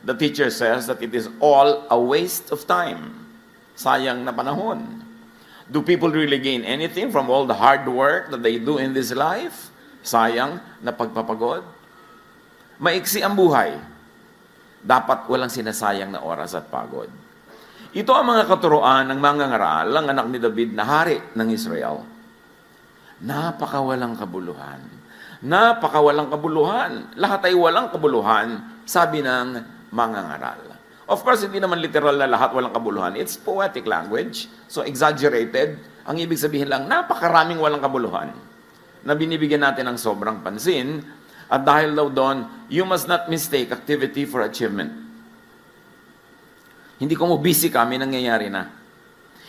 The teacher says that it is all a waste of time. Sayang na panahon. Do people really gain anything from all the hard work that they do in this life? Sayang na pagpapagod. Maiksi ang buhay. Dapat walang sinasayang na oras at pagod. Ito ang mga katuruan ng mga ngaral, ang anak ni David na hari ng Israel. Napakawalang kabuluhan. Napakawalang kabuluhan. Lahat ay walang kabuluhan, sabi ng mga ngaral. Of course, hindi naman literal na lahat walang kabuluhan. It's poetic language. So, exaggerated. Ang ibig sabihin lang, napakaraming walang kabuluhan na binibigyan natin ng sobrang pansin. At dahil daw doon, you must not mistake activity for achievement. Hindi ko mo busy ka, may nangyayari na.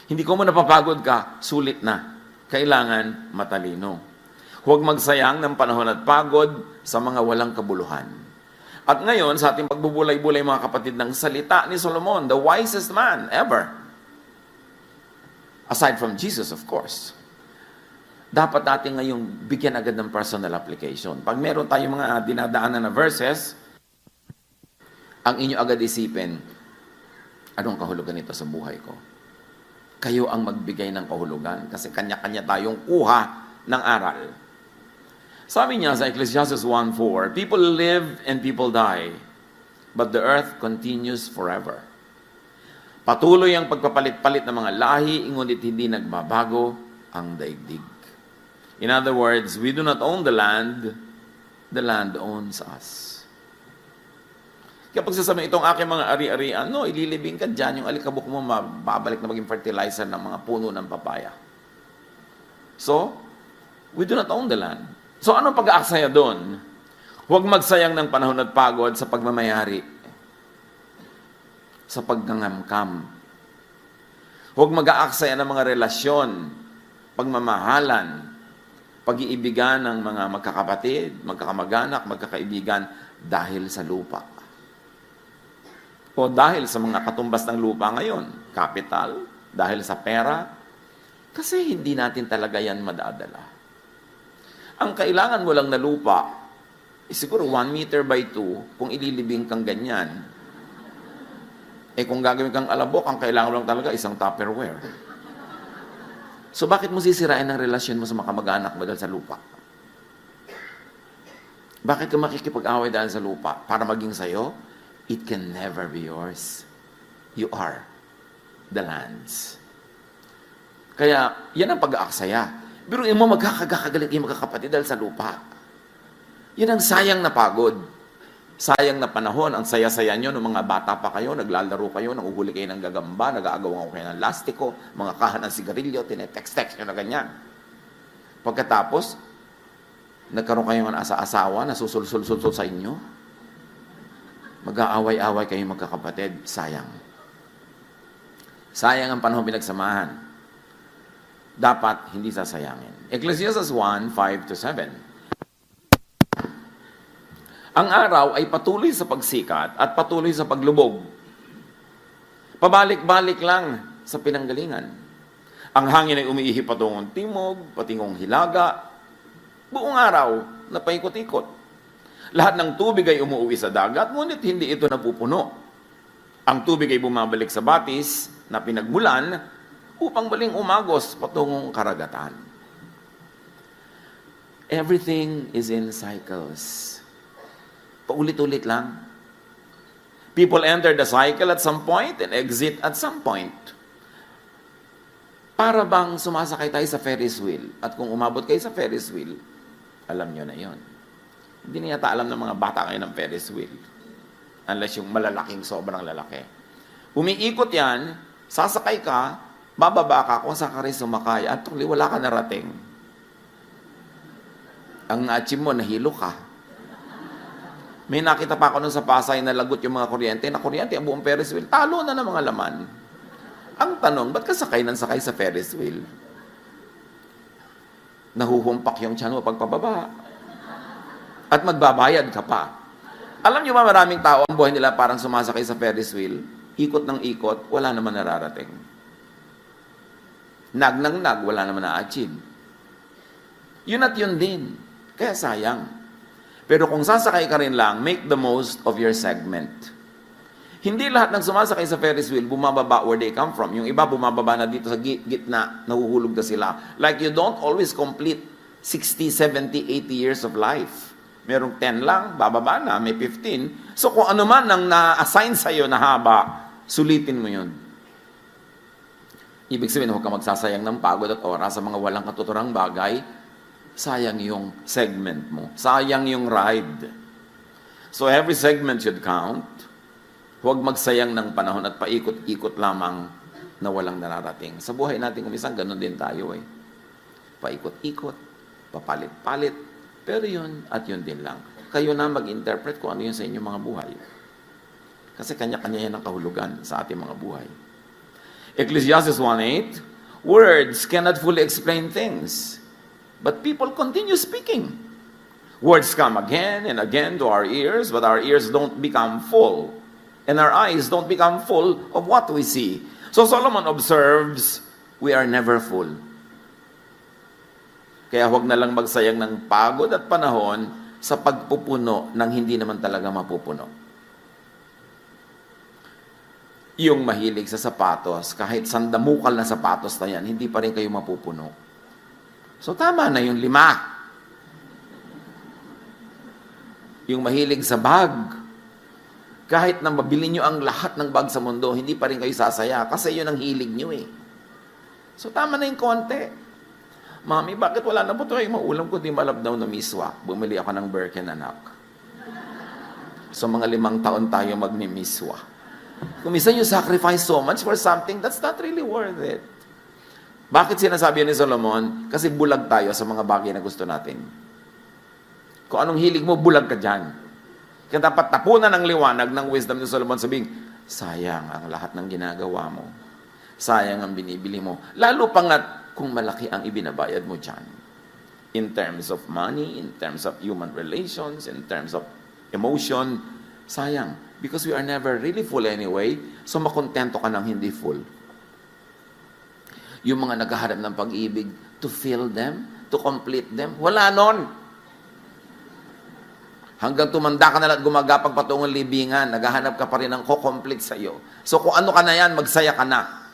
Hindi ko mo napapagod ka, sulit na. Kailangan matalino. Huwag magsayang ng panahon at pagod sa mga walang kabuluhan. At ngayon, sa ating pagbubulay-bulay mga kapatid ng salita ni Solomon, the wisest man ever. Aside from Jesus, of course. Dapat natin ngayong bigyan agad ng personal application. Pag meron tayong mga dinadaanan na verses, ang inyo agad isipin, anong kahulugan nito sa buhay ko? Kayo ang magbigay ng kahulugan kasi kanya-kanya tayong kuha ng aral. Sabi niya sa Ecclesiastes 1:4, people live and people die, but the earth continues forever. Patuloy ang pagpapalit-palit ng mga lahi, ngunit hindi nagbabago ang daigdig. In other words, we do not own the land owns us. Kapag sasabihin itong aking mga ari-arian, no, ililibing ka dyan, yung alikabok mo mababalik na maging fertilizer ng mga puno ng papaya. So, we do not own the land. So, anong pag-aaksaya doon? Huwag magsayang ng panahon at pagod sa pagmamayari, sa pagngangamkam. Huwag mag-aaksaya ng mga relasyon, pagmamahalan, pag-iibigan ng mga magkakapatid, magkakamag-anak, magkakaibigan dahil sa lupa. O dahil sa mga katumbas ng lupa ngayon, capital, dahil sa pera, kasi hindi natin talaga yan madadala. Ang kailangan mo lang na lupa, siguro 1 meter by 2, kung ililibing kang ganyan. Kung gagawin kang alabok, ang kailangan mo lang talaga isang Tupperware. So bakit mo sisirain ang relasyon mo sa mga kamag-anak mo dahil sa lupa? Bakit ka makikipag-away dahil sa lupa? Para maging sayo? It can never be yours. You are the lands. Kaya, yan ang pag-aaksaya. Pero mo magkakagalit yung magkakapatid dahil sa lupa. Yan ang sayang na pagod. Sayang na panahon. Ang saya-saya nyo nung mga bata pa kayo, naglalaro kayo, nanguhuli kayo ng gagamba, nag-aagawan kayo ng lastiko, mga kahan ng sigarilyo, tinetext-text nyo na ganyan. Pagkatapos, nagkaroon kayo ng asa-asawa na susul-sul-sul sa inyo. Mag-aaway-away kayong magkakapatid. Sayang. Sayang ang panahon pinagsamahan. Dapat hindi sasayangin. Ecclesiastes 1:5-7. Ang araw ay patuloy sa pagsikat at patuloy sa paglubog. Pabalik-balik lang sa pinanggalingan. Ang hangin ay umiihi patungong timog, patingong hilaga, buong araw na paikot-ikot. Lahat ng tubig ay umuuwi sa dagat, ngunit hindi ito napupuno. Ang tubig ay bumabalik sa batis na pinagmulan upang baling umagos patungong karagatan. Everything is in cycles. Paulit-ulit lang. People enter the cycle at some point and exit at some point. Para bang sumasakay tayo sa Ferris wheel. At kung umabot kayo sa Ferris wheel, alam nyo na yon. Hindi na yata alam ng mga bata kayo ng Ferris wheel. Unless yung malalaking sobrang lalaki. Umiikot yan, sasakay ka, bababa ka kung saan ka rin sumakay at tuloy wala ka narating. Ang na-achieve mo, nahilo ka. May nakita pa ako nun sa Pasay na lagot yung mga kuryente, ang buong Ferris wheel, talo na ng mga laman. Ang tanong, ba't ka sakay ng sakay sa Ferris wheel? Nahuhumpak yung tiyan mo pagpababa. At magbabayad ka pa. Alam niyo ba maraming tao ang buhay nila parang sumasakay sa Ferris wheel? Ikot ng ikot, wala naman nararating. Nag, wala naman na-achieve. Yun at yun din. Kaya sayang. Pero kung sasakay ka rin lang, make the most of your segment. Hindi lahat ng sumasakay sa Ferris wheel bumababa where they come from. Yung iba bumababa na dito sa gitna, nahuhulog na sila. Like you don't always complete 60, 70, 80 years of life. Merong 10 lang, bababa na, may 15. So kung ano man ang na-assign sa'yo na haba, sulitin mo yun. Ibig sabihin, huwag ka magsasayang ng pagod at oras sa mga walang katuturang bagay. Sayang yung segment mo. Sayang yung ride. So every segment should count. Huwag magsayang ng panahon at paikot-ikot lamang na walang nararating. Sa buhay natin kumisang, ganun din tayo eh. Paikot-ikot, papalit-palit, pero yun at yun din lang. Kayo na mag-interpret kung ano yun sa inyong mga buhay. Kasi kanya-kanya yan ang kahulugan sa ating mga buhay. Ecclesiastes 1:8, words cannot fully explain things, but people continue speaking. Words come again and again to our ears, but our ears don't become full. And our eyes don't become full of what we see. So Solomon observes, we are never full. Kaya huwag na lang magsayang ng pagod at panahon sa pagpupuno ng hindi naman talaga mapupuno. Yung mahilig sa sapatos, kahit sandamukal na sapatos na yan, hindi pa rin kayo mapupuno. So tama na yung 5. Yung mahilig sa bag, kahit na mabili nyo ang lahat ng bag sa mundo, hindi pa rin kayo sasaya kasi yun ang hilig nyo eh. So tama na yung konti. Mami, bakit wala na po ito? Maulam ko, di malabdaw na miswa. Bumili ako ng Birken, anak. So mga 5 taon tayo magmimiswa. Kung minsan you sacrifice so much for something, that's not really worth it. Bakit sinasabi ni Solomon? Kasi bulag tayo sa mga bagay na gusto natin. Kung anong hilig mo, bulag ka dyan. Kaya dapat tapunan ng liwanag ng wisdom ni Solomon, sabing, sayang ang lahat ng ginagawa mo. Sayang ang binibili mo. Lalo pa nga kung malaki ang ibinabayad mo dyan. In terms of money, in terms of human relations, in terms of emotion, sayang. Because we are never really full anyway, so makontento ka ng hindi full. Yung mga naghahanap ng pag-ibig, to fill them, to complete them, wala nun. Hanggang tumanda ka na at gumagapag patungong libingan, naghahanap ka pa rin ng ko-complete sa iyo. So kung ano ka na yan, magsaya ka na.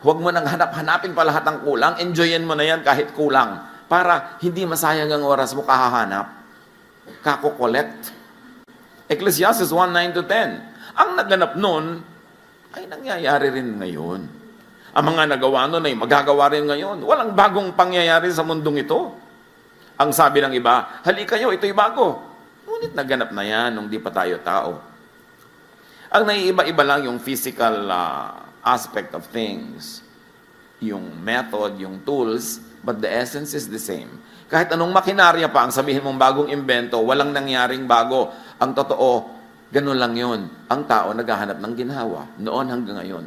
Huwag mo nang hanapin pa lahat ng kulang, enjoyin mo na yan kahit kulang. Para hindi masayang ang oras mo kahahanap. Kako-collect. Ecclesiastes 1:9-10. Ang naganap nun, ay nangyayari rin ngayon. Ang mga nagawa nun ay magagawa rin ngayon. Walang bagong pangyayari sa mundong ito. Ang sabi ng iba, halika kayo, ito'y bago. Ngunit naganap na yan nung di pa tayo tao. Ang naiiba-iba lang yung physical aspect of things. Yung method, yung tools, but the essence is the same. Kahit anong makinarya pa ang sabihin mong bagong imbento, walang nangyaring bago. Ang totoo, ganun lang yun. Ang tao naghahanap ng ginhawa, noon hanggang ngayon.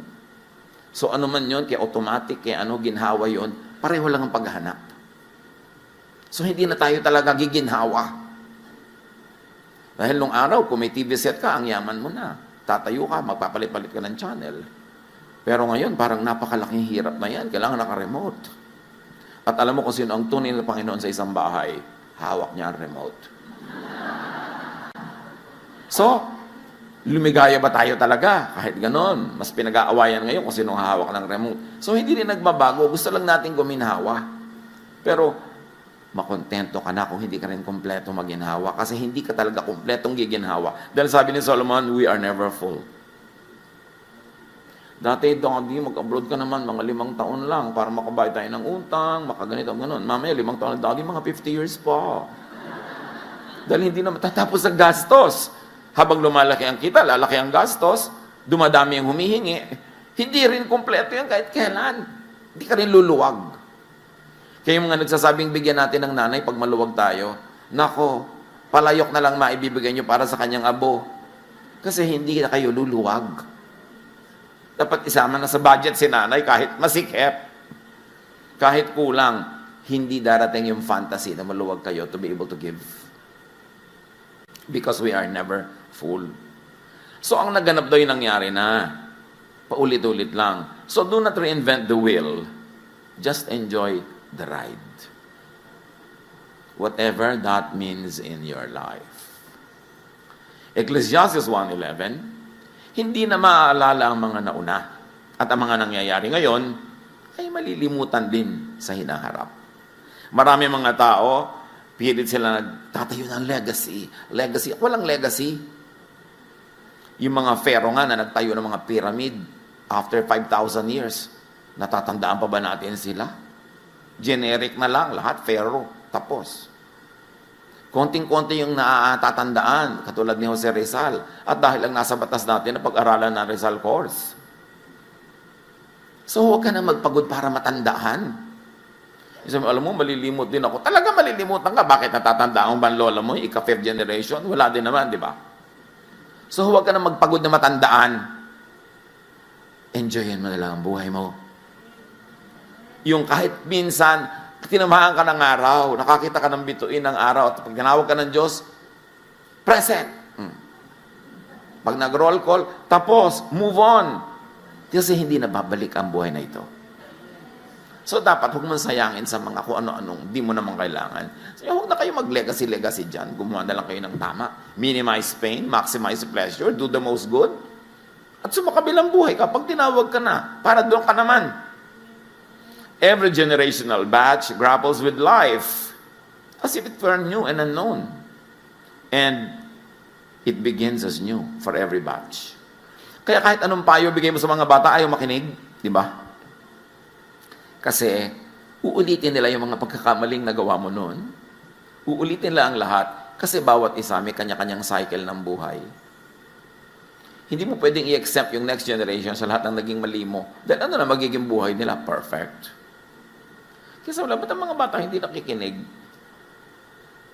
So ano man yun, kaya automatic, kaya ano, ginhawa yun, pareho lang ang paghahanap. So hindi na tayo talaga giginhawa. Dahil nung araw, kung may TV set ka, ang yaman mo na. Tatayo ka, magpapalit-palit ka ng channel. Pero ngayon, parang napakalaking hirap na yan. Kailangan naka-remote. At alam mo kung sino ang tunay na Panginoon sa isang bahay, hawak niya ang remote. So, lumigaya ba tayo talaga? Kahit ganon, mas pinag-aawayan ngayon kung sino ang hawak ng remote. So, hindi rin nagbabago. Gusto lang natin guminhawa. Pero, makontento ka na kung hindi ka rin kompleto maginhawa kasi hindi ka talaga kompletong giginhawa. Dahil sabi ni Solomon, we are never full. Dati, Daddy, mag-abroad ka naman, mga 5 taon lang para makabayad tayo ng utang, makaganito, gano'n. Mamaya, 5 taon, Daddy, mga 50 years pa. Dahil hindi na matatapos ang gastos. Habang lumalaki ang kita, lalaki ang gastos, dumadami ang humihingi, hindi rin kompleto yan kahit kailan. Hindi ka rin luluwag. Kaya yung mga nagsasabing bigyan natin ng nanay pag maluwag tayo, nako, palayok na lang maibibigay nyo para sa kanyang abo. Kasi hindi na kayo luluwag. Dapat isama na sa budget si nanay kahit masikip. Kahit kulang, hindi darating yung fantasy na maluwag kayo to be able to give. Because we are never full. So ang naganap daw yung nangyari na. Paulit-ulit lang. So do not reinvent the wheel. Just enjoy the ride. Whatever that means in your life. Ecclesiastes 1:11, hindi na maaalala ang mga nauna. At ang mga nangyayari ngayon ay malilimutan din sa hinaharap. Marami mga tao, pilit sila nagtatayo ng legacy. Legacy. Walang legacy. Yung mga pharaoh nga na nagtayo ng mga pyramid after 5,000 years, natatandaan pa ba natin sila? Generic na lang, lahat pharaoh. Tapos. Konting-konti yung natatandaan, katulad ni Jose Rizal. At dahil lang nasa batas natin na pag-aralan ng Rizal course. So huwag ka na magpagod para matandaan. Sabi, alam mo, malilimot din ako. Talaga malilimutan ka. Bakit natatandaan mo ba ang lola mo? Ika-5th generation? Wala din naman, di ba? So huwag ka na magpagod na matandaan. Enjoyin mo na lang ang buhay mo. Yung kahit minsan, tinamahan ka ng araw, nakakita ka ng bituin ng araw, at pag tinawag ka ng Diyos, present. Pag nag-roll call, tapos, move on. Kasi hindi na babalik ang buhay na ito. So, dapat huwag mong sayangin sa mga kung ano-anong di mo naman kailangan. So, huwag na kayo mag-legacy dyan. Gumawa na lang kayo ng tama. Minimize pain, maximize pleasure, do the most good. At sumakabilang buhay ka, pag tinawag ka na, para doon ka naman. Every generational batch grapples with life as if it were new and unknown. And it begins as new for every batch. Kaya kahit anong payo bigay mo sa mga bata, ayaw makinig. Di ba? Kasi uulitin nila yung mga pagkakamaling nagawa mo noon. Uulitin nila ang lahat kasi bawat isa may kanya-kanyang cycle ng buhay. Hindi mo pwedeng i-accept yung next generation sa lahat ng naging mali mo. Dahil ano na magiging buhay nila? Perfect. Kasi wala, ba't ang mga bata hindi nakikinig?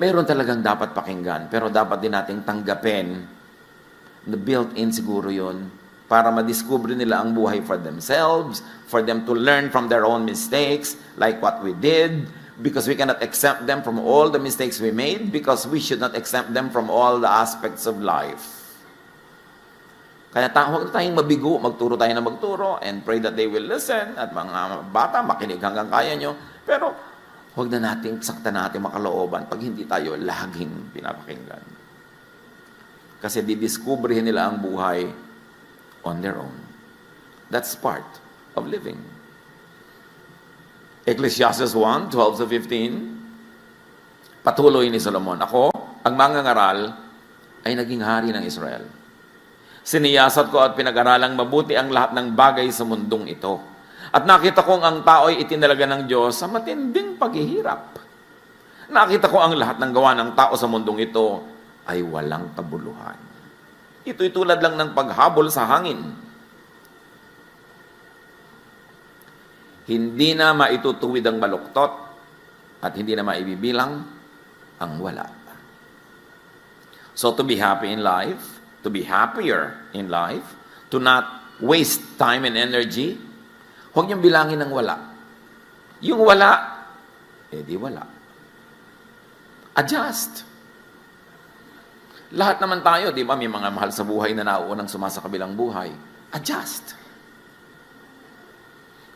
Meron talagang dapat pakinggan, pero dapat din nating tanggapin na built-in siguro yun para madiscover nila ang buhay for themselves, for them to learn from their own mistakes, like what we did, because we cannot exempt them from all the mistakes we made, because we should not exempt them from all the aspects of life. Kaya huwag tayong mabigo, magturo tayo na magturo, and pray that they will listen, at mga bata, makinig hanggang kaya nyo, pero huwag na nating saktan natin makalooban pag hindi tayo laging pinapakinggan. Kasi didiscoveryhin nila ang buhay on their own. That's part of living. Ecclesiastes 1:12-15, patuloy ni Solomon, ako, ang mangangaral, ay naging hari ng Israel. Siniyasat ko at pinag-aralang mabuti ang lahat ng bagay sa mundong ito. At nakita kong ang tao'y itinalaga ng Diyos sa matinding paghihirap. Nakita ko ang lahat ng gawa ng tao sa mundong ito ay walang kabuluhan. Ito'y tulad lang ng paghabol sa hangin. Hindi na maitutuwid ang baluktot at hindi na maibibilang ang wala. So to be happy in life, to be happier in life, to not waste time and energy, huwag niyong bilangin ng wala. Yung wala, di wala. Adjust. Lahat naman tayo, di ba, may mga mahal sa buhay na nauunang sumasakabilang buhay. Adjust.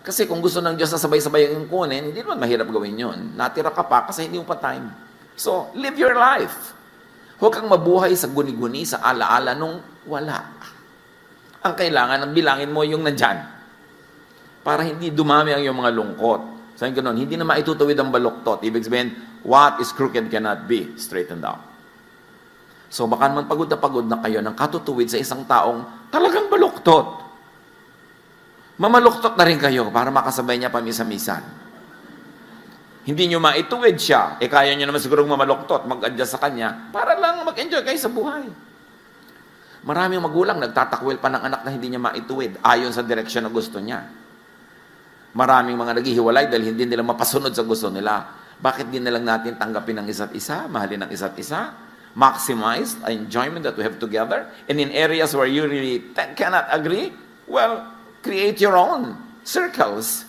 Kasi kung gusto ng Diyos na sabay-sabay yung kunin, hindi naman mahirap gawin yun. Natira ka pa kasi hindi mo pa time. So, live your life. Huwag kang mabuhay sa guni-guni, sa ala-ala nung wala. Ang kailangan, bilangin mo yung nandyan. Para hindi dumami ang iyong mga lungkot. Sabi ko noon, hindi na maitutuwid ang baluktot. Ibig sabihin, what is crooked cannot be straightened out. So baka naman pagod na kayo ng katutuwid sa isang taong talagang baluktot. Mamaluktot na rin kayo para makasabay niya pamisa-misan. Hindi nyo maituwid siya, kaya nyo naman siguro mamaluktot, mag-adjust sa kanya, para lang mag-enjoy kayo sa buhay. Maraming magulang nagtatakwil pa ng anak na hindi niya maituwid ayon sa direksyon na gusto niya. Maraming mga naghihiwalay dahil hindi nila mapasunod sa gusto nila. Bakit din na lang natin tanggapin ang isa't isa, mahalin ang isa't isa, maximize the enjoyment that we have together, and in areas where you really cannot agree, well, create your own circles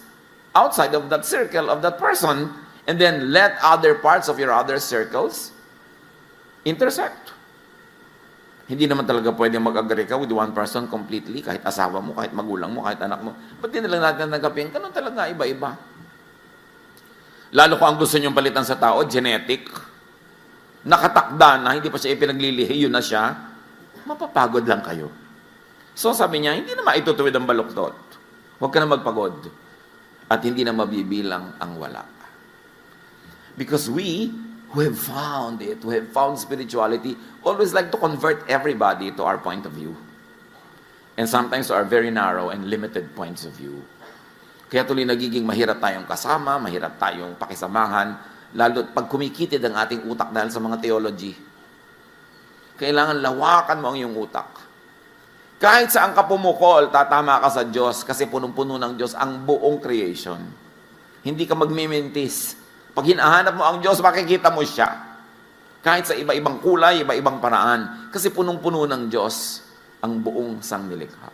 outside of that circle of that person, and then let other parts of your other circles intersect. Hindi naman talaga pwedeng mag-agree ka with one person completely, kahit asawa mo, kahit magulang mo, kahit anak mo. Ba't din na lang natin tanggapin? Ganun talaga, iba-iba. Lalo kung ang gusto niyong palitan sa tao, genetic, nakatakda na, hindi pa siya ipinaglilihi, yun na siya, mapapagod lang kayo. So sabi niya, hindi na maitutuwid ang baluktot. Huwag ka na magpagod. At hindi na mabibilang ang wala. Because we who have found it, who have found spirituality, always like to convert everybody to our point of view. And sometimes to our very narrow and limited points of view. Kaya tuloy nagiging mahirap tayong kasama, mahirap tayong pakisamahan, lalo pag kumikitid ang ating utak dahil sa mga theology. Kailangan lawakan mo ang iyong utak. Kahit saan ka pumukol, tatama ka sa Diyos kasi punong-puno ng Diyos ang buong creation. Hindi ka magmimintis. Pag hinahanap mo ang Diyos, makikita mo siya. Kahit sa iba-ibang kulay, iba-ibang paraan. Kasi punong-puno ng Diyos ang buong sangnilikha.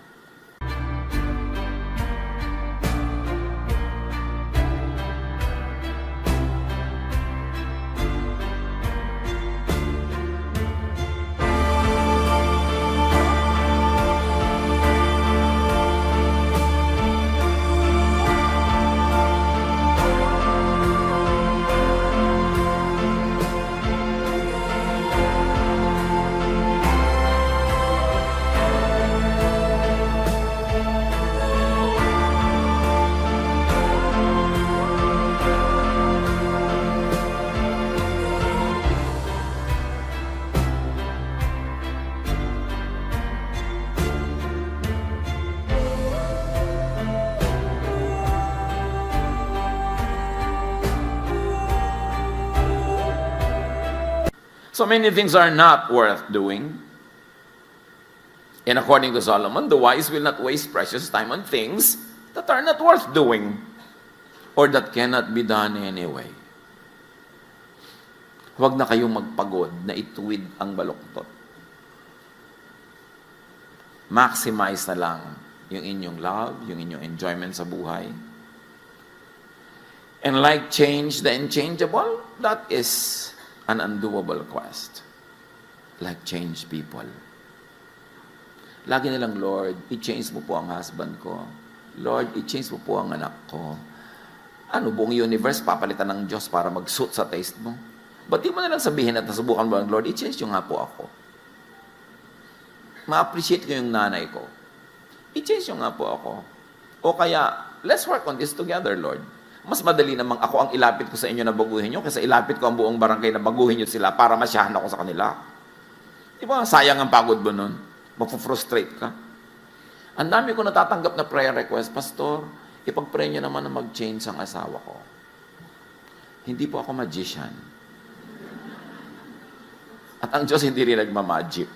So many things are not worth doing. And according to Solomon, the wise will not waste precious time on things that are not worth doing or that cannot be done anyway. Huwag na kayong magpagod na ituwid ang baluktot. Maximize na lang yung inyong love, yung inyong enjoyment sa buhay. And like change the unchangeable, that is an undoable quest. Like change people. Lagi nilang, Lord, i-change mo po ang husband ko. Lord, i-change mo po ang anak ko. Ano, buong universe papalitan ng Diyos para mag-suit sa taste mo? Ba't di mo nalang sabihin at nasubukan mo ang Lord, i-change nyo nga po ako. Ma-appreciate ko yung nanay ko. I-change nyo nga po ako. O kaya, let's work on this together, Lord. Mas madali namang ako ang ilapit ko sa inyo na baguhin nyo kaysa ilapit ko ang buong barangay na baguhin nyo sila para masyahan ako sa kanila. Di ba? Sayang ang pagod mo nun. Mapufrustrate ka. Ang dami ko natatanggap na prayer request, Pastor, ipag-pray nyo naman na mag-change ang asawa ko. Hindi po ako magician. At ang Diyos hindi rin nagmamagic.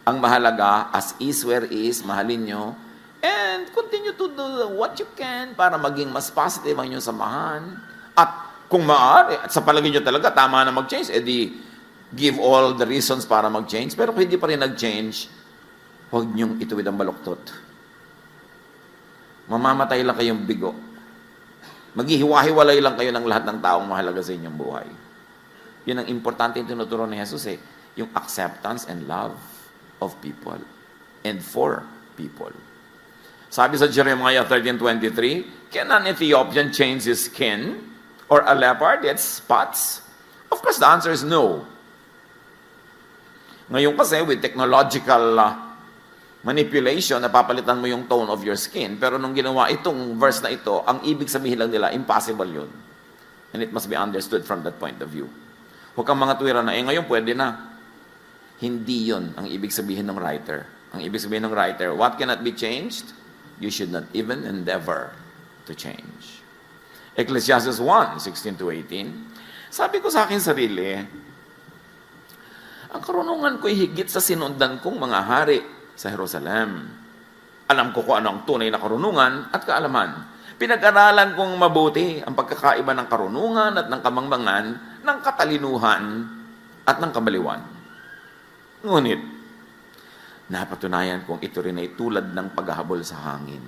Ang mahalaga, as is where is, mahalin nyo, and continue to do what you can para maging mas positive ang inyong samahan. At kung maaari, at sa palagay nyo talaga, tama na mag-change, edi give all the reasons para mag-change. Pero kung hindi pa rin nag-change, huwag nyong ituwid ang baluktot. Mamamatay lang kayong bigo. Maghihiwa-hiwalay lang kayo ng lahat ng taong mahalaga sa inyong buhay. Yun ang importante yung tinuturo ni Jesus yung acceptance and love of people and for people. Sabi sa Jeremiah 13:23, can an Ethiopian change his skin or a leopard its spots? Of course, the answer is no. Ngayon kasi, with technological manipulation, napapalitan mo yung tone of your skin. Pero nung ginawa itong verse na ito, ang ibig sabihin lang nila, impossible yun. And it must be understood from that point of view. Huwag kang mga tuwira na, ngayon pwede na. Hindi yun ang ibig sabihin ng writer. Ang ibig sabihin ng writer, what cannot be changed? You should not even endeavor to change. Ecclesiastes 1:16-18. Sabi ko sa akin sarili, ang karunungan ko'y higit sa sinundan kong mga hari sa Jerusalem. Alam ko kung ano ang tunay na karunungan at kaalaman. Pinag-aralan kong mabuti ang pagkakaiba ng karunungan at ng kamangmangan, ng katalinuhan at ng kabaliwan. Ngunit, napatunayan kong ito rin ay tulad ng paghahabol sa hangin.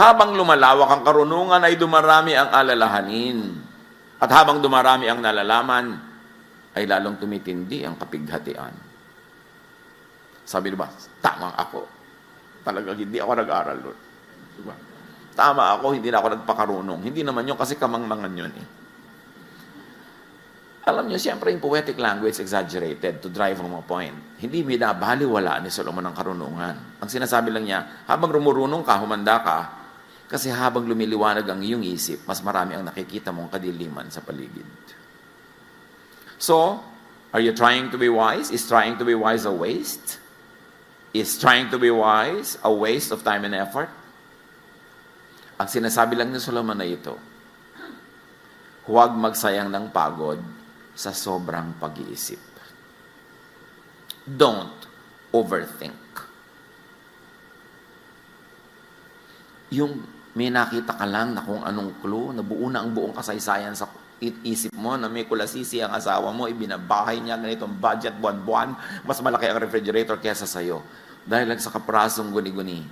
Habang lumalawak ang karunungan ay dumarami ang alalahanin. At habang dumarami ang nalalaman, ay lalong tumitindi ang kapighatian. Sabi diba, tama ako. Talagang hindi ako nag-aral doon. Diba? Tama ako, hindi na ako nagpakarunong. Hindi naman yun kasi kamangmangan yun . Alam niyo, siyempre yung poetic language exaggerated to drive home a point. Hindi binabaliwala ni Solomon ang karunungan. Ang sinasabi lang niya, habang rumurunong ka, humanda ka, kasi habang lumiliwanag ang iyong isip, mas marami ang nakikita mong kadiliman sa paligid. So, are you trying to be wise? Is trying to be wise a waste? Is trying to be wise a waste of time and effort? Ang sinasabi lang ni Solomon na ito, huwag magsayang ng pagod sa sobrang pag-iisip. Don't overthink. Yung may nakita ka lang na kung anong clue, nabuo na ang buong kasaysayan sa isip mo na may kulasisi ang asawa mo, ibinabahay niya ganitong budget buwan-buwan, mas malaki ang refrigerator kaysa sa'yo. Dahil lang sa kaprasong guni-guni.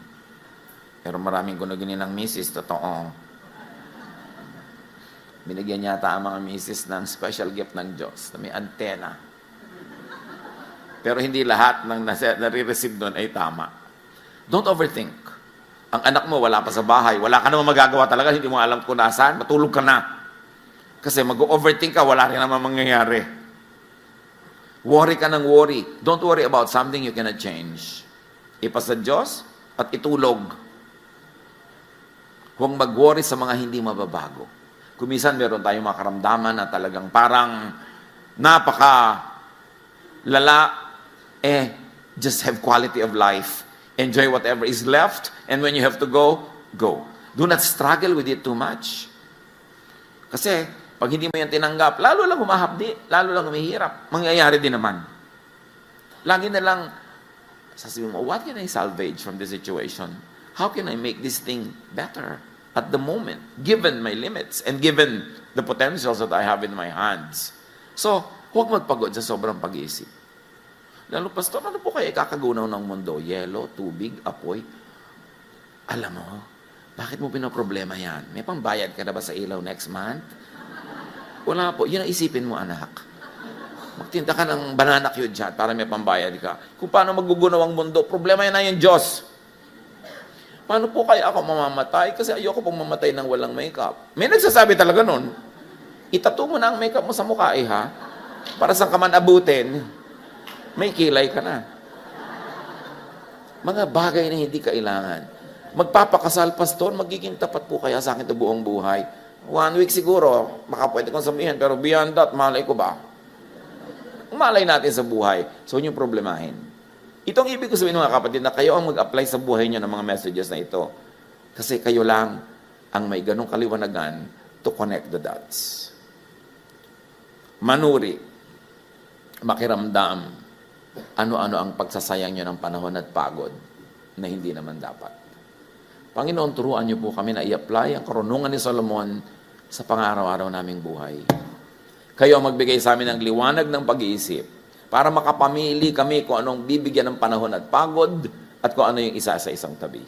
Pero maraming guni-guni ng misis, totoo. Binigyan yata ang mga misis ng special gift ng Diyos na may antena. Pero hindi lahat ng nare-receive doon ay tama. Don't overthink. Ang anak mo wala pa sa bahay, wala ka naman magagawa talaga, hindi mo alam kung nasaan, matulog ka na. Kasi mag-overthink ka, wala rin naman mangyayari. Worry ka ng worry. Don't worry about something you cannot change. Ipasa Diyos at itulog. Huwag mag-worry sa mga hindi mababago. Kumisan meron tayong mga karamdaman na talagang parang napaka-lala, just have quality of life. Enjoy whatever is left, and when you have to go, go. Do not struggle with it too much. Kasi, pag hindi mo yan tinanggap, lalo lang humahapdi, lalo lang humihirap. Mangyayari din naman. Lagi na lang, sasabihin mo, what can I salvage from this situation? How can I make this thing better at the moment, given my limits and given the potentials that I have in my hands? So, huwag magpagod sa sobrang pag-iisip. Lalo, Pastor, ano po kaya ikakagunaw ng mundo? Yelo, tubig, apoy? Alam mo, bakit mo pinoproblema yan? May pambayad ka na ba sa ilaw next month? Wala po. Yun ang isipin mo, anak. Magtinda ka ng banana cue dyan para may pambayad ka. Kung paano magugunaw ang mundo, problema yan na yung Diyos. Paano po kaya ako mamamatay? Kasi ayoko pong mamatay ng walang makeup. May nagsasabi talaga nun, itattoo mo na ang makeup mo sa mukha, ha? Para saan ka man abutin, may kilay ka na. Mga bagay na hindi kailangan. Magpapakasal, Pastor, magiging tapat po kaya sa akin ito buong buhay. 1 week siguro, baka pwede kong sabihin, pero beyond that, malay ko ba? Malay natin sa buhay. So, yun yung problemahin. Itong ibig ko sabihin mga kapatid na kayo ang mag-apply sa buhay nyo ng mga messages na ito. Kasi kayo lang ang may ganong kaliwanagan to connect the dots. Manuri, makiramdam, ano-ano ang pagsasayang nyo ng panahon at pagod na hindi naman dapat. Panginoon, turuan nyo po kami na i-apply ang karunungan ni Solomon sa pang-araw-araw naming buhay. Kayo ang magbigay sa amin ng liwanag ng pag-iisip para makapamili kami kung anong bibigyan ng panahon at pagod at kung ano yung isa sa isang tabi.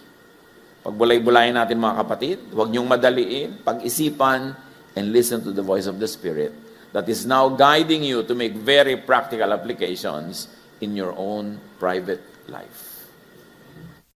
Pagbulay-bulayin natin mga kapatid, huwag niyong madaliin, pag-isipan, and listen to the voice of the Spirit that is now guiding you to make very practical applications in your own private life.